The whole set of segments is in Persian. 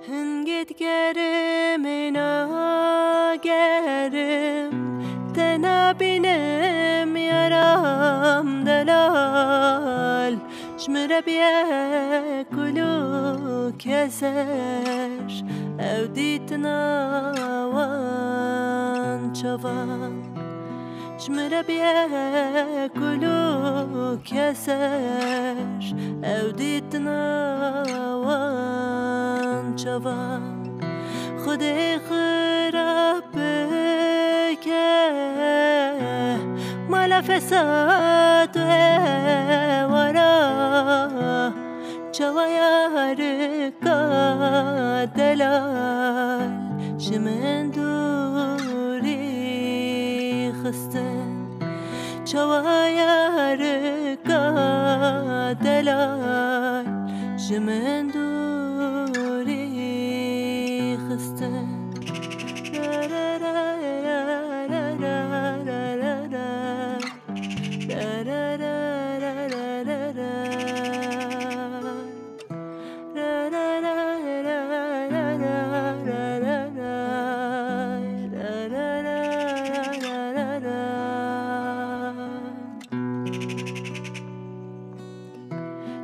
هنگت گرم ناگرم تنابینم یارم دلال شمر بیا کلو کسش او دیتنا وان چوان شمر بیا کلو کسش او دیتنا وان چوان خود خراب که مال فساد ورا چوایار کا دلال شمن دوری خستن چوایار کا دلال شمن دوری خستن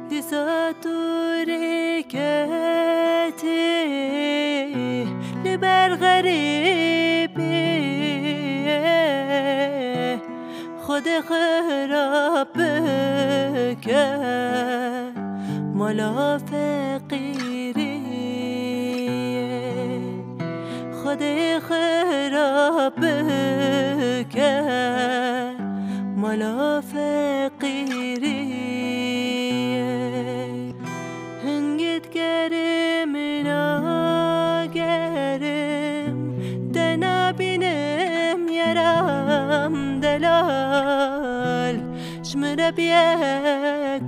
دیساتوری کتی لبر غریبی خود خراب که مالا فقیری خود خراب که مالا فقیری هنگت گرم ناگرم تنابینم یارم دلال شمر بیا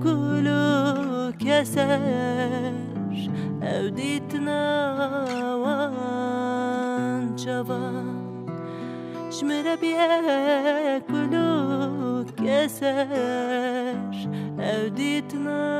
کلو کسش او دیتنا وان چوان شمر بیا کلو کسش او دیتنا